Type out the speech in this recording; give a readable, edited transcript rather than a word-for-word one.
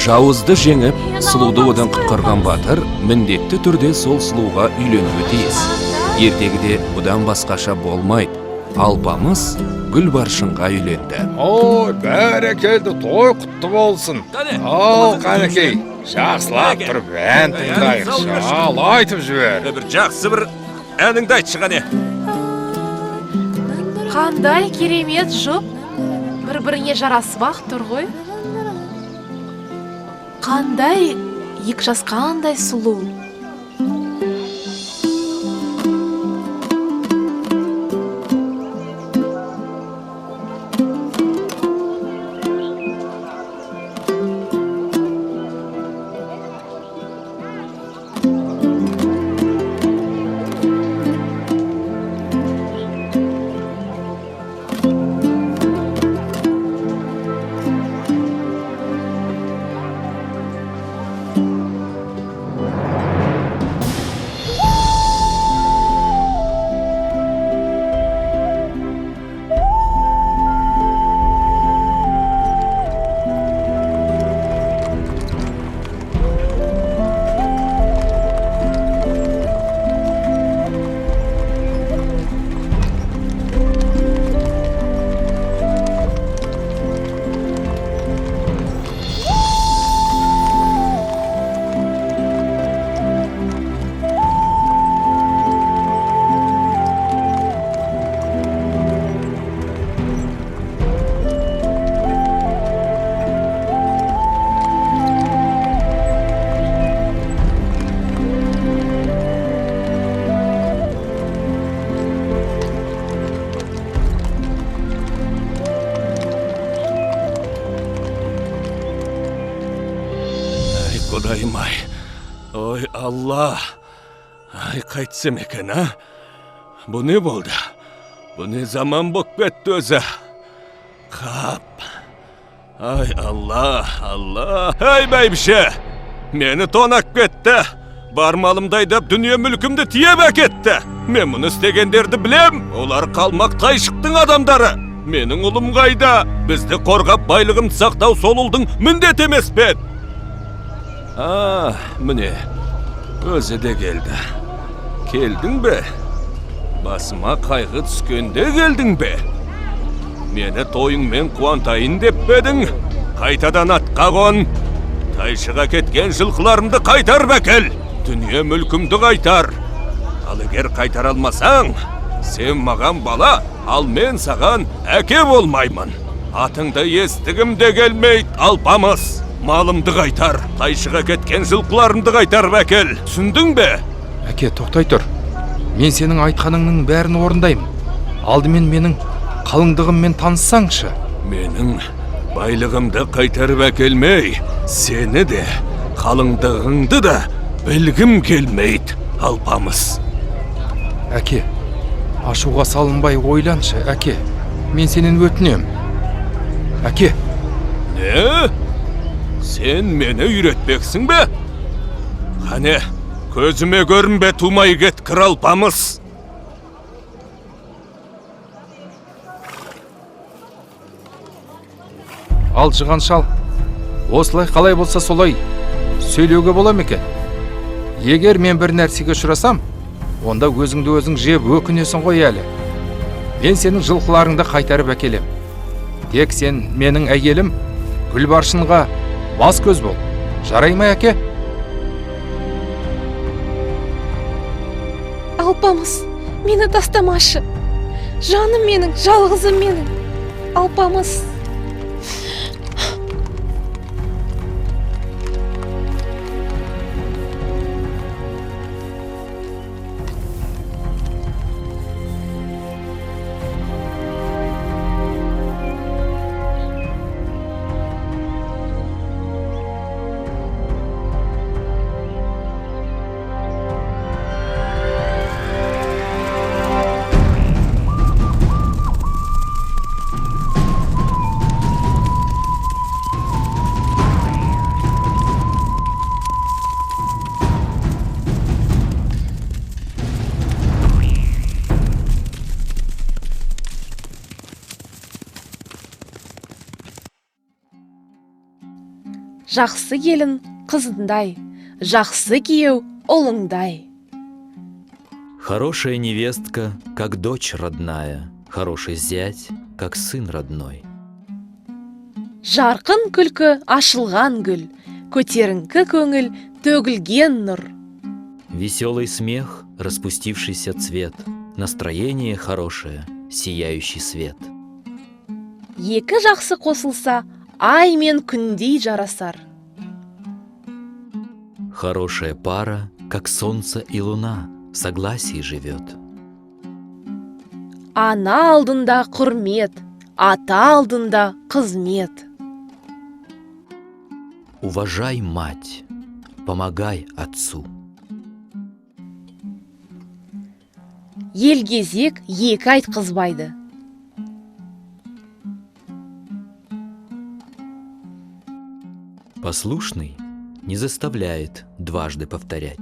Жауызды жеңіп, сұлуды одан құтқарған батыр міндетті түрде сол сұлуға үйленуі тиіс. Ертегіде бұдан басқаша болмайды. Алпамыс Гүлбаршынға үйленді. Ой, бәрекелді, той құтты болсын. Ал, қанекей, жақсылап тұрып ән тыңдайықшы. Ал, айтып жібер. Бір жақсы бір әніңді айтшы қане. Қандай керемет жұп, бір-біріне жарасып-ақ тұр ғой. Қандай екі жас, қандай сұлу. Құдайым-ай, ой Алла, ай қайтсам екен, а? Бұ не болды? Бұ не заман боп кетті өзі? Қап, ай Алла, Алла, ай бәйбіше, мені тонақ кетті. Бар малымды айдап, дүние мүлкімді тиеп әкетті. Мен мұны істегендерді білем, олар қалмақ тайшықтың адамдары. Менің ұлым қайда? Бізді қорғап байлығымды сақтау сол ұлдың міндет емес пе? Міне, өзі де келді. Келдің бе? Басыма қайғы түскенде келдің бе? Мені тойыңмен қуантайын деп бедің? Қайтадан атқа қон. Тайшыға кеткен жылқыларымды қайтар бәкел. Дүние мүлкімді қайтар. Ал егер қайтар алмасаң, сен маған бала, ал мен саған әке болмаймын. Атыңды естігім де келмейді, Алпамыс. Малымды қайтар, тайшыға кеткен жылқыларымды қайтар бәкел. Түсіндің бе? Әке, тоқтай тұр. Мен сенің айтқаныңның бәрін орындаймын. Алдымен менің қалыңдығыммен таныссаңшы. Менің байлығымды қайтарып әкелмей, сені де, қалыңдығыңды да білгім келмейді, Алпамыс. Әке, ашуға салынбай ойланшы, әке. Мен сенен өтінем. Әке. Не? Сен мені үйретпексің бе? Қане, көзіме көрінбе тумай кеткір, Алпамыс. Ал жыған шал, осылай қалай болса солай сөйлеуге бола ма екен? Егер мен бір нәрсеге ұшырасам, онда өзіңді өзің жеп өкінесің ғой әлі. Мен сенің жылқыларыңды қайтарып әкелем. Тек сен менің әйелім Гүлбаршынға бас көз бол. Жарай ма, әке? Алпамыс, мені тастамашы. Жаным менің, жалғызым менің. Алпамыс. жақсы келін қызындай, жақсы күйеу ұлыңдай. Хорошая невестка, как дочь родная, хороший зять, как сын родной. Жарқын күлкі ашылған гүл, көтеріңкі көңіл төгілген нұр. Веселый смех, распустившийся цвет, настроение хорошее, сияющий свет. Екі жақсы қосылса, ай мен күндей жарасар. Хорошая пара, как солнце и луна, в согласии живет. Ана алдында құрмет, ата алдында қызмет. Уважай мать, помогай отцу. Елгезек екі айтқызбайды. Послушный не заставляет дважды повторять.